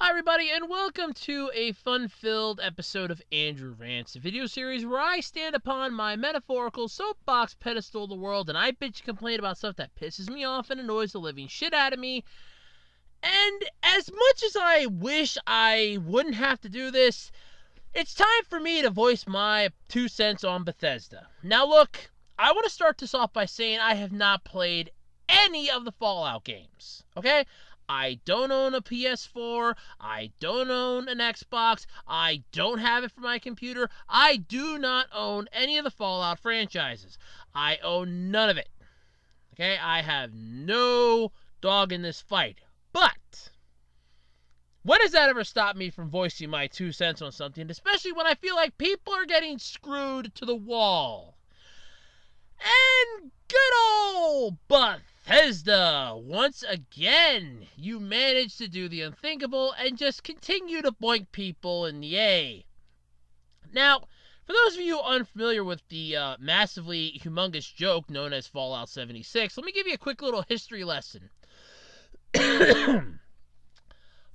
Hi everybody, and welcome to a fun-filled episode of Andrew Rants, a video series where I stand upon my metaphorical soapbox pedestal of the world and I bitch and complain about stuff that pisses me off and annoys the living shit out of me. And as much as I wish I wouldn't have to do this, it's time for me to voice my 2 cents on Bethesda. Now look, I want to start this off by saying I have not played any of the Fallout games, okay? I don't own a PS4, I don't own an Xbox, I don't have it for my computer, I do not own any of the Fallout franchises. I own none of it, okay? I have no dog in this fight. But when has that ever stopped me from voicing my 2 cents on something, especially when I feel like people are getting screwed to the wall? And good old Bethesda, once again, you managed to do the unthinkable and just continue to boink people in the A. Now, for those of you unfamiliar with the massively humongous joke known as Fallout 76, let me give you a quick little history lesson.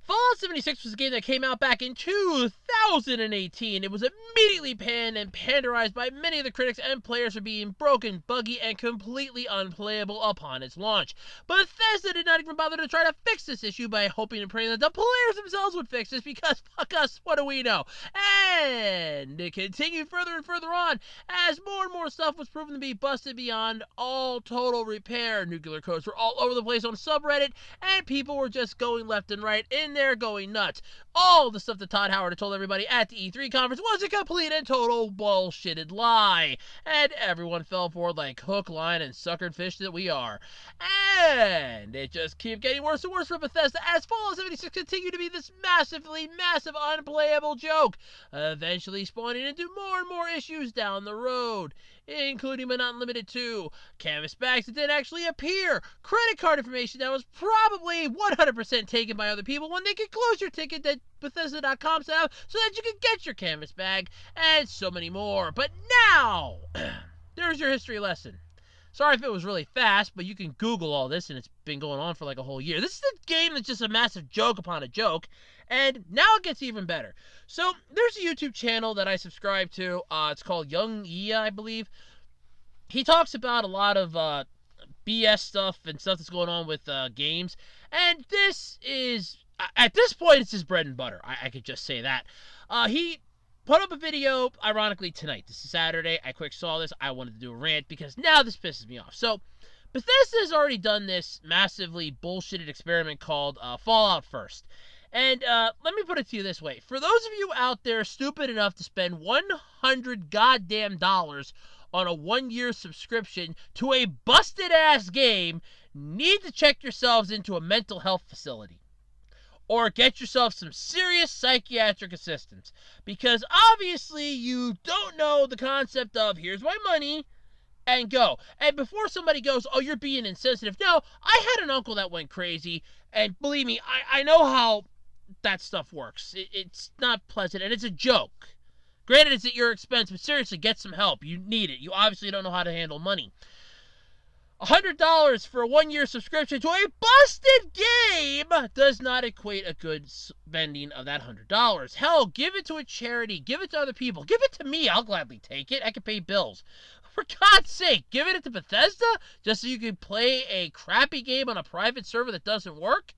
Fallout 76 was a game that came out back in 2018. It was immediately panned and panderized by many of the critics and players for being broken, buggy, and completely unplayable upon its launch. But Bethesda did not even bother to try to fix this issue by hoping and praying that the players themselves would fix this, because fuck us, what do we know? And it continued further and further on as more and more stuff was proven to be busted beyond all total repair. Nuclear codes were all over the place on subreddit, and people were just going left and right in there going nuts. All the stuff that Todd Howard had told everybody at the E3 conference was a complete and total bullshitted lie. And everyone fell for it like hook, line, and suckered fish that we are. And it just kept getting worse and worse for Bethesda as Fallout 76 continued to be this massive, unplayable joke, eventually spawning into more and more issues down the road, including but not limited to canvas bags that didn't actually appear, credit card information that was probably 100% taken by other people when they could close your ticket that Bethesda.com set up so that you could get your canvas bag, and so many more. But now, there's your history lesson. Sorry if it was really fast, but you can Google all this, and it's been going on for like a whole year. This is a game that's just a massive joke upon a joke, and now it gets even better. So, there's a YouTube channel that I subscribe to. It's called Young Ia, I believe. He talks about a lot of BS stuff and stuff that's going on with games, and this is, at this point, it's his bread and butter. I could just say that. He put up a video, ironically, tonight. This is Saturday. I quick saw this. I wanted to do a rant because now this pisses me off. So, Bethesda has already done this massively bullshitted experiment called Fallout First. And let me put it to you this way. For those of you out there stupid enough to spend $100 goddamn on a 1-year subscription to a busted-ass game, need to check yourselves into a mental health facility. Or get yourself some serious psychiatric assistance. Because obviously you don't know the concept of, here's my money, and go. And before somebody goes, oh, you're being insensitive. No, I had an uncle that went crazy, and believe me, I know how that stuff works. It's not pleasant, and it's a joke. Granted, it's at your expense, but seriously, get some help. You need it. You obviously don't know how to handle money. $100 for a 1-year subscription to a busted game does not equate a good spending of that $100. Hell, give it to a charity. Give it to other people. Give it to me. I'll gladly take it. I can pay bills. For God's sake, giving it to Bethesda just so you can play a crappy game on a private server that doesn't work?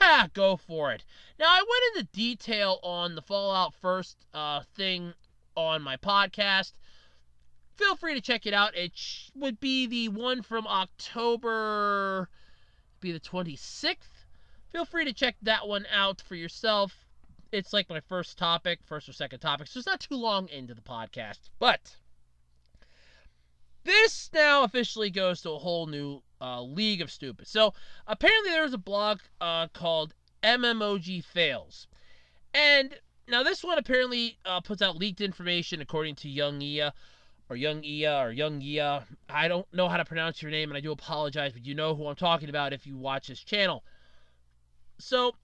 Yeah, go for it. Now, I went into detail on the Fallout First thing on my podcast. Feel free to check it out. It would be the one from October, be the 26th. Feel free to check that one out for yourself. It's like my first or second topic, so it's not too long into the podcast. But this now officially goes to a whole new league of stupid. So, apparently there was a blog called MMOG Fails. And now this one apparently puts out leaked information according to Young Ia. I don't know how to pronounce your name, and I do apologize, but you know who I'm talking about if you watch this channel. So,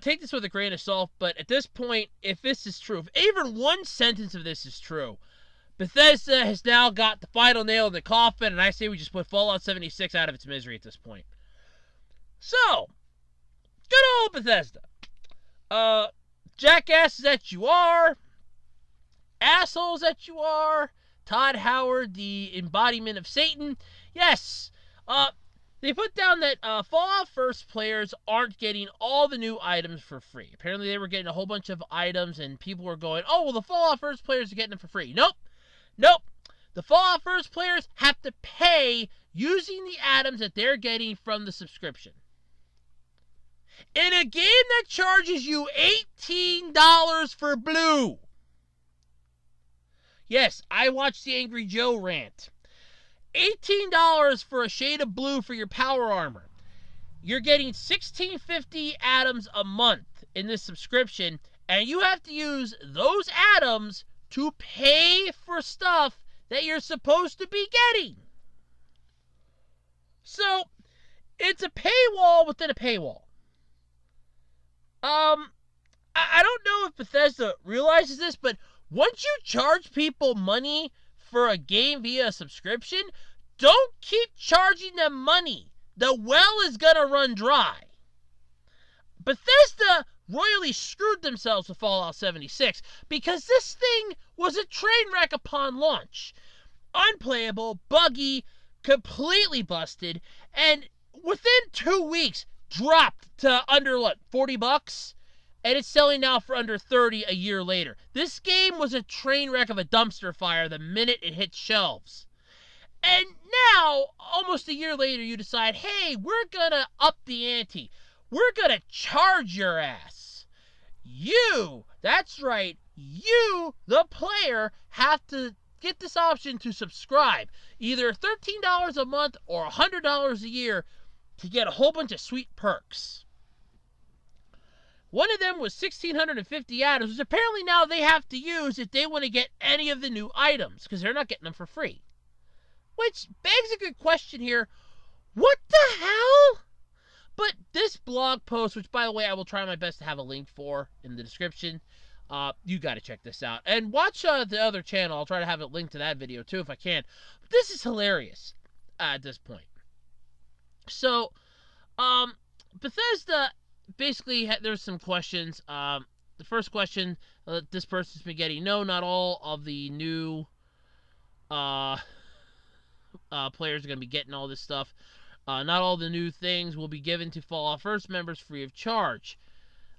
take this with a grain of salt, but at this point, if this is true, if even one sentence of this is true, Bethesda has now got the final nail in the coffin, and I say we just put Fallout 76 out of its misery at this point. So, good old Bethesda. Jackasses that you are, assholes that you are, Todd Howard, the embodiment of Satan. Yes, they put down that Fallout First players aren't getting all the new items for free. Apparently they were getting a whole bunch of items and people were going, oh, well, the Fallout First players are getting them for free. Nope. The Fallout First players have to pay using the items that they're getting from the subscription. In a game that charges you $18 for blue. Yes, I watched the Angry Joe rant. $18 for a shade of blue for your power armor. You're getting 1650 atoms a month in this subscription, and you have to use those atoms to pay for stuff that you're supposed to be getting. So, it's a paywall within a paywall. I don't know if Bethesda realizes this, but once you charge people money for a game via a subscription, don't keep charging them money. The well is gonna run dry. Bethesda royally screwed themselves with Fallout 76 because this thing was a train wreck upon launch. Unplayable, buggy, completely busted, and within 2 weeks dropped to under, $40? And it's selling now for under $30 a year later. This game was a train wreck of a dumpster fire the minute it hit shelves. And now, almost a year later, you decide, hey, we're gonna up the ante. We're gonna charge your ass. You, that's right, you, the player, have to get this option to subscribe. Either $13 a month or $100 a year to get a whole bunch of sweet perks. One of them was 1,650 atoms, which apparently now they have to use if they want to get any of the new items, because they're not getting them for free. Which begs a good question here. What the hell? But this blog post, which by the way I will try my best to have a link for in the description, you got to check this out. And watch the other channel. I'll try to have a link to that video too if I can. But this is hilarious at this point. So, Bethesda... basically, there's some questions. The first question this person's been getting: no, not all of the new players are going to be getting all this stuff. Not all the new things will be given to Fallout First members free of charge.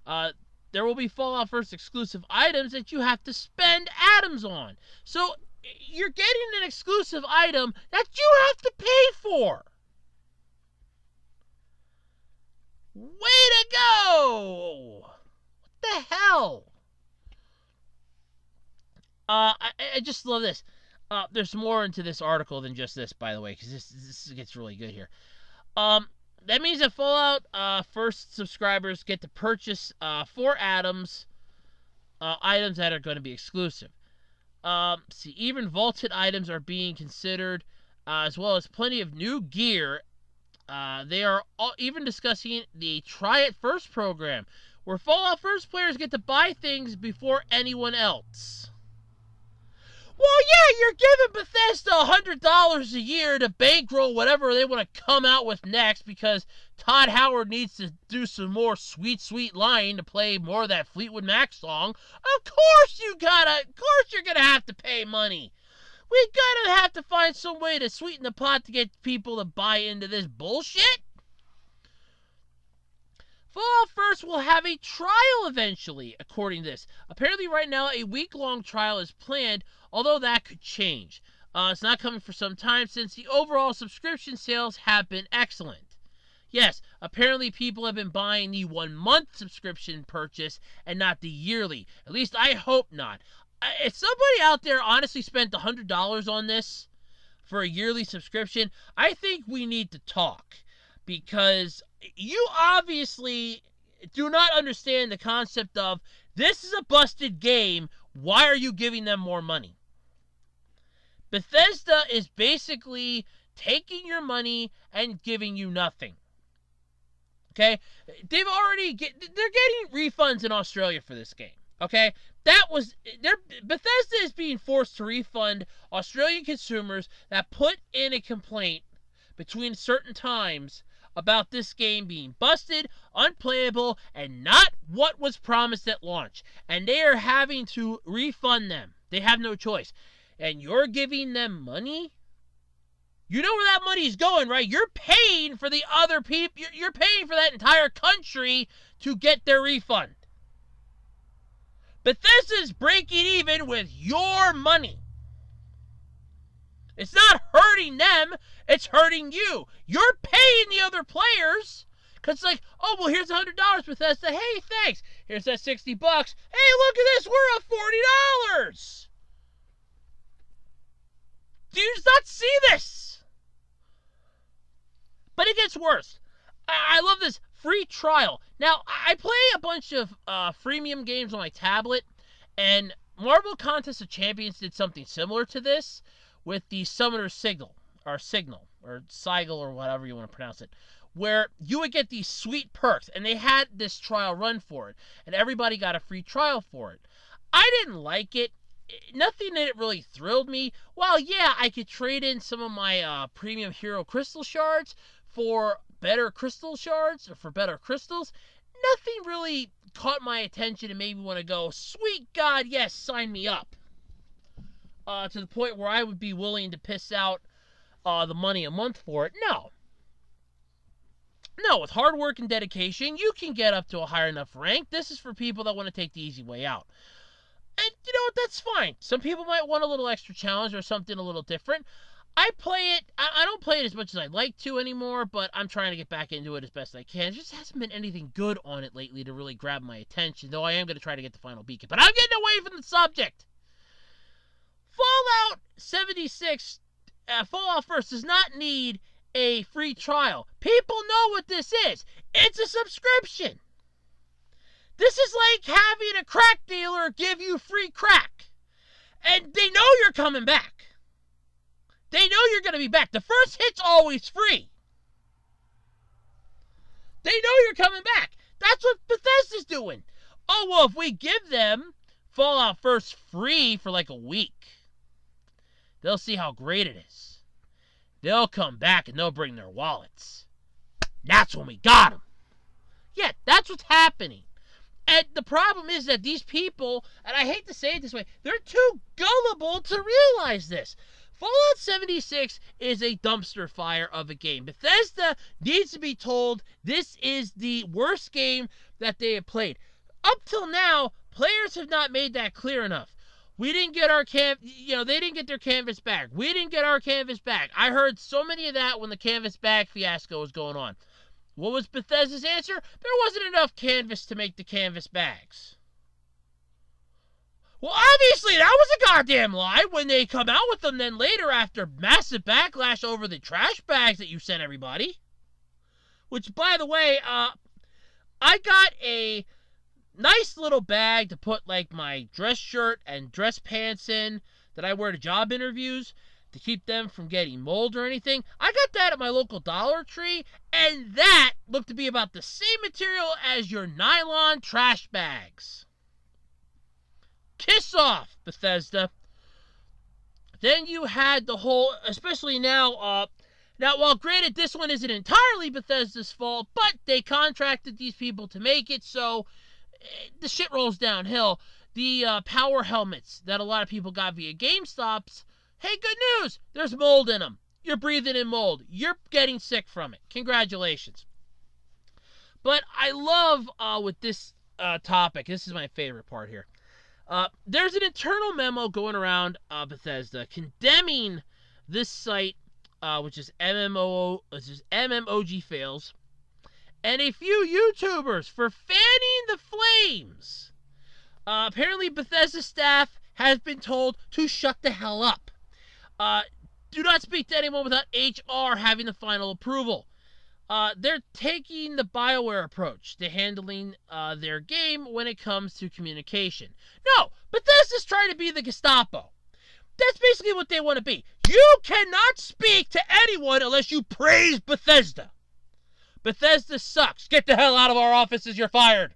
There will be Fallout First exclusive items that you have to spend atoms on. So, you're getting an exclusive item that you have to pay for. Way to go! What the hell? I just love this. There's more into this article than just this, by the way, because this gets really good here. That means that Fallout First subscribers get to purchase 4 items that are going to be exclusive. Even vaulted items are being considered, as well as plenty of new gear. They are even discussing the Try It First program, where Fallout First players get to buy things before anyone else. Well, yeah, you're giving Bethesda $100 a year to bankroll whatever they want to come out with next because Todd Howard needs to do some more sweet, sweet lying to play more of that Fleetwood Mac song. Of course you're gonna have to pay money. We gotta have to find some way to sweeten the pot to get people to buy into this bullshit. Fallout First will have a trial eventually, according to this. Apparently right now a week-long trial is planned, although that could change. It's not coming for some time since the overall subscription sales have been excellent. Yes, apparently people have been buying the 1-month subscription purchase and not the yearly. At least I hope not. If somebody out there honestly spent $100 on this for a yearly subscription, I think we need to talk. Because you obviously do not understand the concept of, this is a busted game, why are you giving them more money? Bethesda is basically taking your money and giving you nothing. Okay? They're getting refunds in Australia for this game. Okay? Bethesda is being forced to refund Australian consumers that put in a complaint between certain times about this game being busted, unplayable, and not what was promised at launch. And they are having to refund them. They have no choice. And you're giving them money? You know where that money's going, right? You're paying for the other people. You're paying for that entire country to get their refund. Bethesda's breaking even with your money. It's not hurting them, it's hurting you. You're paying the other players. Because it's like, oh, well, here's $100, Bethesda. Hey, thanks. Here's that $60. Hey, look at this. We're at $40. Do you not see this? But it gets worse. I love this free trial. Now, I play a bunch of freemium games on my tablet, and Marvel Contest of Champions did something similar to this with the Summoner's Signal, or Sigil, or whatever you want to pronounce it, where you would get these sweet perks, and they had this trial run for it, and everybody got a free trial for it. I didn't like it. Nothing in it really thrilled me. Well, yeah, I could trade in some of my premium hero crystal shards for better crystal shards, or for better crystals. Nothing really caught my attention and made me want to go, sweet God, yes, sign me up. To the point where I would be willing to piss out the money a month for it. No, with hard work and dedication, you can get up to a high enough rank. This is for people that want to take the easy way out. And you know what, that's fine. Some people might want a little extra challenge or something a little different. I play it, I don't play it as much as I'd like to anymore, but I'm trying to get back into it as best I can. There just hasn't been anything good on it lately to really grab my attention, though I am going to try to get the final beacon. But I'm getting away from the subject. Fallout 76, Fallout First does not need a free trial. People know what this is. It's a subscription. This is like having a crack dealer give you free crack. And they know you're coming back. They know you're going to be back. The first hit's always free. They know you're coming back. That's what Bethesda's doing. Oh, well, if we give them Fallout First free for like a week, they'll see how great it is. They'll come back and they'll bring their wallets. That's when we got them. Yeah, that's what's happening. And the problem is that these people, and I hate to say it this way, they're too gullible to realize this. Fallout 76 is a dumpster fire of a game. Bethesda needs to be told this is the worst game that they have played. Up till now, players have not made that clear enough. We didn't get our they didn't get their canvas back. We didn't get our canvas back. I heard so many of that when the canvas bag fiasco was going on. What was Bethesda's answer? There wasn't enough canvas to make the canvas bags. Well, obviously, that was a goddamn lie when they come out with them then later after massive backlash over the trash bags that you sent everybody. Which, by the way, I got a nice little bag to put like my dress shirt and dress pants in that I wear to job interviews to keep them from getting mold or anything. I got that at my local Dollar Tree, and that looked to be about the same material as your nylon trash bags. Kiss off, Bethesda. Then you had the whole, especially now, while granted this one isn't entirely Bethesda's fault, but they contracted these people to make it, so the shit rolls downhill. The power helmets that a lot of people got via GameStops, hey, good news! There's mold in them. You're breathing in mold. You're getting sick from it. Congratulations. But I love with this topic, this is my favorite part here. There's an internal memo going around Bethesda condemning this site, which is MMOG Fails, and a few YouTubers for fanning the flames. Apparently, Bethesda staff has been told to shut the hell up. Do not speak to anyone without HR having the final approval. They're taking the BioWare approach to handling their game when it comes to communication. No, Bethesda's trying to be the Gestapo. That's basically what they want to be. You cannot speak to anyone unless you praise Bethesda. Bethesda sucks. Get the hell out of our offices. You're fired.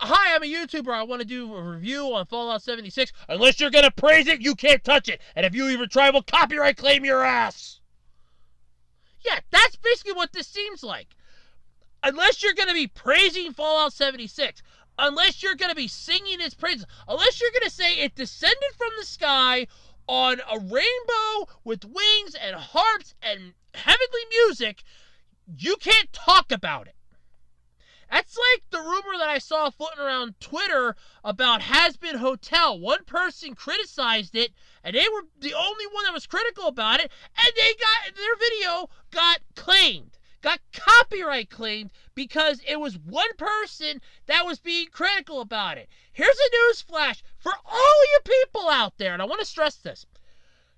Hi, I'm a YouTuber. I want to do a review on Fallout 76. Unless you're going to praise it, you can't touch it. And if you even try, we'll copyright claim your ass. Yeah, that's basically what this seems like. Unless you're going to be praising Fallout 76, unless you're going to be singing its praises, unless you're going to say it descended from the sky on a rainbow with wings and harps and heavenly music, you can't talk about it. That's like the rumor that I saw floating around Twitter about Has-Been Hotel. One person criticized it, and they were the only one that was critical about it, and their video got claimed, got copyright claimed, because it was one person that was being critical about it. Here's a news flash for all you people out there, and I want to stress this.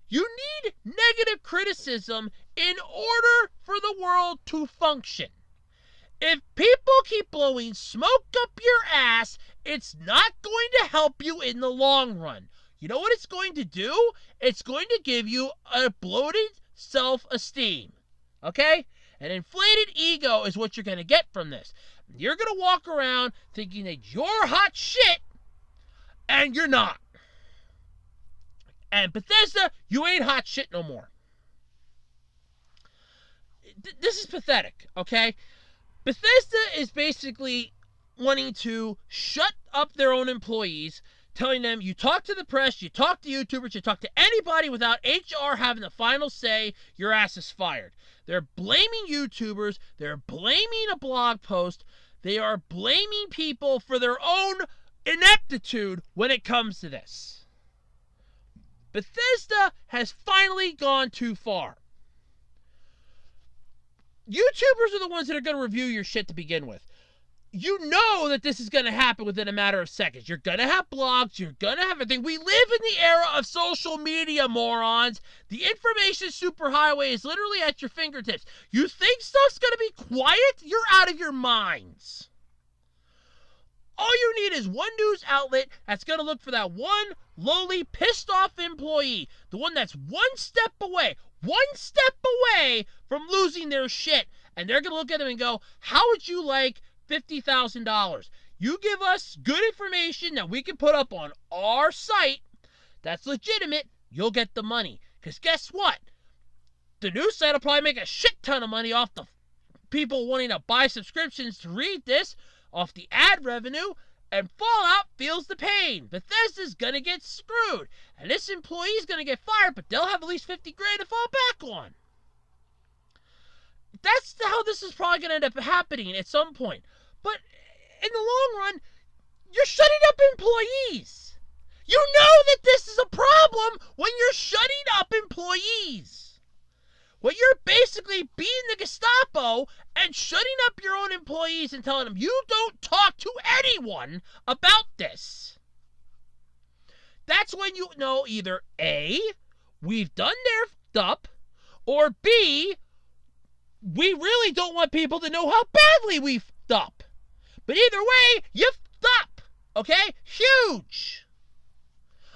You need negative criticism in order for the world to function. If people keep blowing smoke up your ass, it's not going to help you in the long run. You know what it's going to do? It's going to give you a bloated self-esteem. Okay? An inflated ego is what you're going to get from this. You're going to walk around thinking that you're hot shit, and you're not. And Bethesda, you ain't hot shit no more. This is pathetic, okay? Bethesda is basically wanting to shut up their own employees, telling them you talk to the press, you talk to YouTubers, you talk to anybody without HR having the final say, your ass is fired. They're blaming YouTubers, they're blaming a blog post, they are blaming people for their own ineptitude when it comes to this. Bethesda has finally gone too far. YouTubers are the ones that are going to review your shit to begin with. You know that this is going to happen within a matter of seconds. You're going to have blogs. You're going to have everything. We live in the era of social media, morons. The information superhighway is literally at your fingertips. You think stuff's going to be quiet? You're out of your minds. All you need is one news outlet that's going to look for that one lowly, pissed-off employee. The one that's one step away from losing their shit. And they're going to look at them and go, how would you like $50,000? You give us good information that we can put up on our site that's legitimate, you'll get the money. Because guess what? The news site will probably make a shit ton of money off the people wanting to buy subscriptions to read this, off the ad revenue, and Fallout feels the pain. Bethesda's gonna get screwed. And this employee's gonna get fired, but they'll have at least $50,000 to fall back on. That's how this is probably gonna end up happening at some point. But in the long run, you're shutting up employees. You know that this is a problem when you're shutting up employees. Well, you're basically being the Gestapo and shutting up your own employees and telling them you don't talk to anyone about this. That's when you know either A, we've done their up, or B, we really don't want people to know how badly we f***ed up. But either way, you f***ed up, okay? Huge.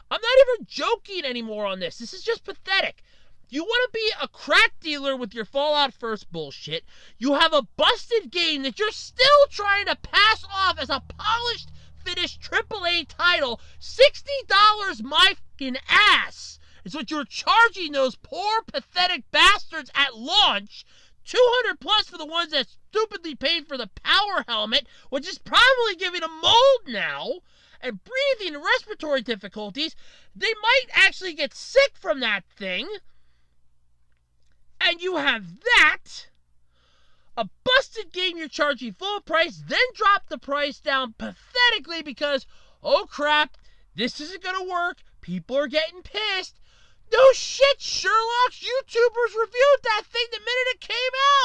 I'm not even joking anymore on this. This is just pathetic. You want to be a crack dealer with your Fallout First bullshit. You have a busted game that you're still trying to pass off as a polished, finished AAA title. $60 my fucking ass is what you're charging those poor, pathetic bastards at launch. $200 plus for the ones that stupidly paid for the power helmet, which is probably giving them mold now, and breathing and respiratory difficulties. They might actually get sick from that thing. And you have that, a busted game you're charging full price, then drop the price down pathetically because, oh crap, this isn't going to work, people are getting pissed. No shit, Sherlock's YouTubers reviewed that thing the minute it came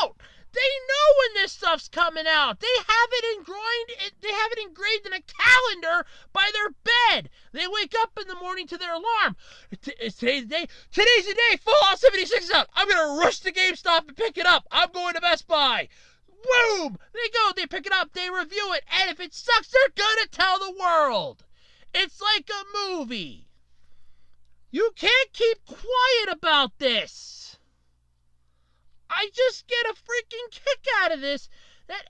out. They know when this stuff's coming out. They have it engraved in a calendar by their bed. They wake up in the morning to their alarm. Today's the day. Today's the day. Fallout 76 is out. I'm going to rush to GameStop and pick it up. I'm going to Best Buy. Boom! They go. They pick it up. They review it. And if it sucks, they're going to tell the world. It's like a movie. You can't keep quiet about this. I just get a freaking kick out of this that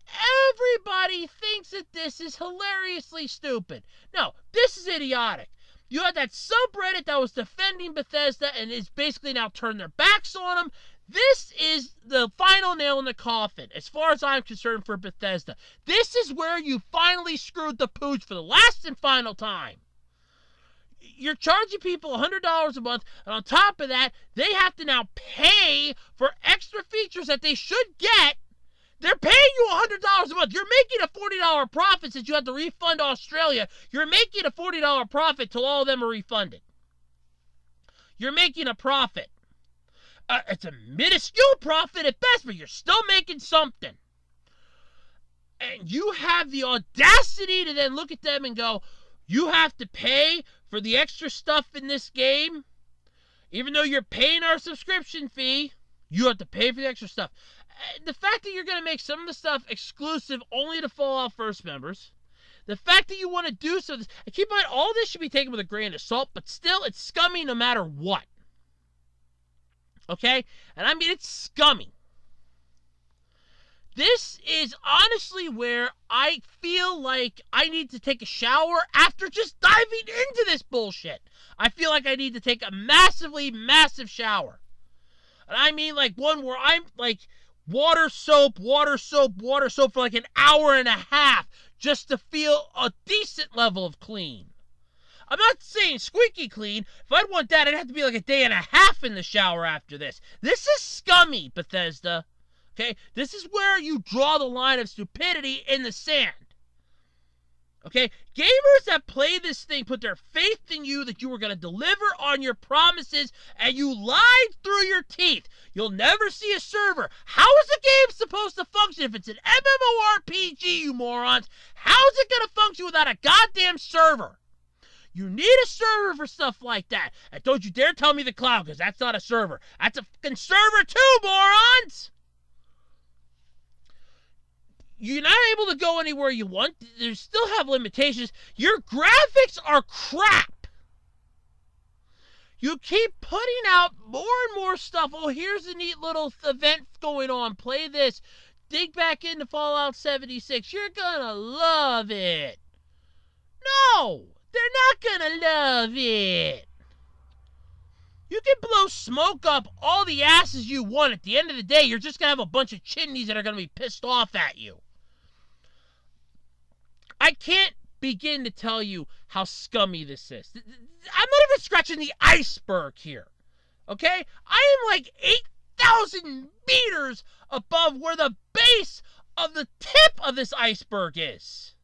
everybody thinks that this is hilariously stupid. No, this is idiotic. You had that subreddit that was defending Bethesda and is basically now turned their backs on them. This is the final nail in the coffin, as far as I'm concerned, for Bethesda. This is where you finally screwed the pooch for the last and final time. You're charging people $100 a month, and on top of that, they have to now pay for extra features that they should get. They're paying you $100 a month. You're making a $40 profit since you have to refund Australia. You're making a $40 profit till all of them are refunded. You're making a profit. It's a minuscule profit at best, but you're still making something. And you have the audacity to then look at them and go, you have to pay for the extra stuff in this game? Even though you're paying our subscription fee, you have to pay for the extra stuff. The fact that you're going to make some of the stuff exclusive only to Fallout First members, the fact that you want to do so, and keep in mind, all this should be taken with a grain of salt, but still, it's scummy no matter what. Okay? And I mean, it's scummy. This is honestly where I feel like I need to take a shower after just diving into this bullshit. I feel like I need to take a massively massive shower. And I mean like one where I'm like water soap for like an hour and a half just to feel a decent level of clean. I'm not saying squeaky clean. If I'd want that, I'd have to be like a day and a half in the shower after this. This is scummy, Bethesda. Okay? This is where you draw the line of stupidity in the sand. Okay? Gamers that play this thing put their faith in you that you were going to deliver on your promises, and you lied through your teeth. You'll never see a server. How is a game supposed to function if it's an MMORPG, you morons? How is it going to function without a goddamn server? You need a server for stuff like that. And don't you dare tell me the cloud, because that's not a server. That's a fucking server too, morons! You're not able to go anywhere you want. You still have limitations. Your graphics are crap. You keep putting out more and more stuff. Oh, here's a neat little event going on. Play this. Dig back into Fallout 76. You're gonna love it. No! They're not gonna love it. You can blow smoke up all the asses you want. At the end of the day, you're just gonna have a bunch of chimneys that are gonna be pissed off at you. I can't begin to tell you how scummy this is. I'm not even scratching the iceberg here. Okay? I am like 8,000 meters above where the base of the tip of this iceberg is.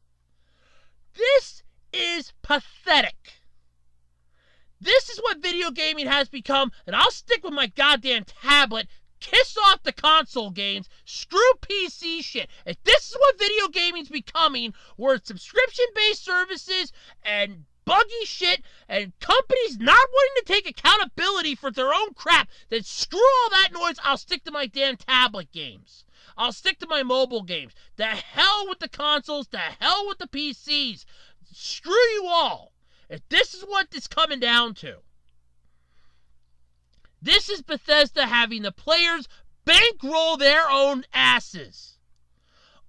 This is pathetic. This is what video gaming has become, and I'll stick with my goddamn tablet. Kiss off the console games. Screw PC shit. If this is what video gaming's becoming, where it's subscription-based services and buggy shit and companies not wanting to take accountability for their own crap, then screw all that noise. I'll stick to my damn tablet games. I'll stick to my mobile games. The hell with the consoles. The hell with the PCs. Screw you all. If this is what it's coming down to. This is Bethesda having the players bankroll their own asses.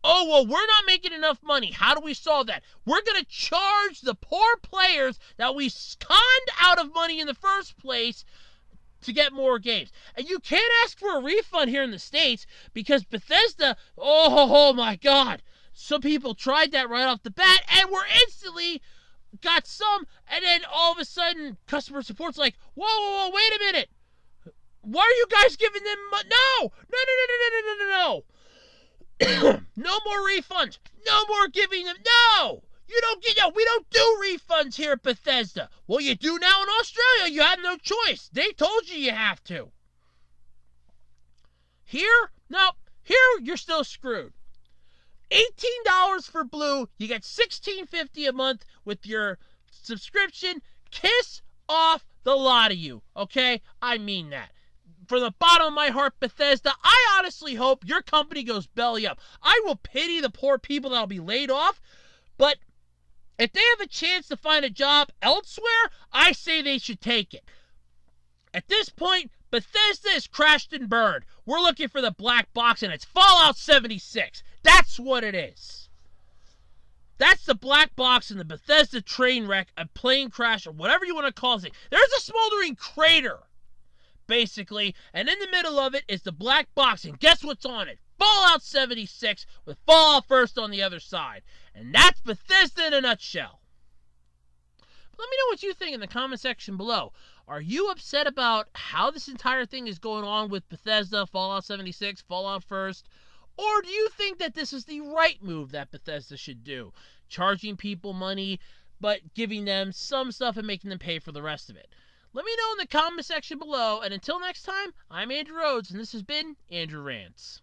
Oh, well, we're not making enough money. How do we solve that? We're going to charge the poor players that we conned out of money in the first place to get more games. And you can't ask for a refund here in the States because Bethesda, oh my God. Some people tried that right off the bat and were instantly got some. And then all of a sudden, customer support's like, whoa, wait a minute. Why are you guys giving them money? No. No more refunds. No more giving them. No. You don't get. No, we don't do refunds here at Bethesda. Well, you do now in Australia. You have no choice. They told you have to. Here, no. Here, you're still screwed. $18 for Blue. You get $16.50 a month with your subscription. Kiss off the lot of you. Okay, I mean that. From the bottom of my heart, Bethesda, I honestly hope your company goes belly up. I will pity the poor people that will be laid off, but if they have a chance to find a job elsewhere, I say they should take it. At this point, Bethesda is crashed and burned. We're looking for the black box, and it's Fallout 76. That's what it is. That's the black box in the Bethesda train wreck, a plane crash, or whatever you want to call it. There's a smoldering crater basically, and in the middle of it is the black box, and guess what's on it? Fallout 76 with Fallout First on the other side. And that's Bethesda in a nutshell. But let me know what you think in the comment section below. Are you upset about how this entire thing is going on with Bethesda, Fallout 76, Fallout First? Or do you think that this is the right move that Bethesda should do? Charging people money, but giving them some stuff and making them pay for the rest of it. Let me know in the comment section below, and until next time, I'm Andrew Rhodes, and this has been Andrew Rants.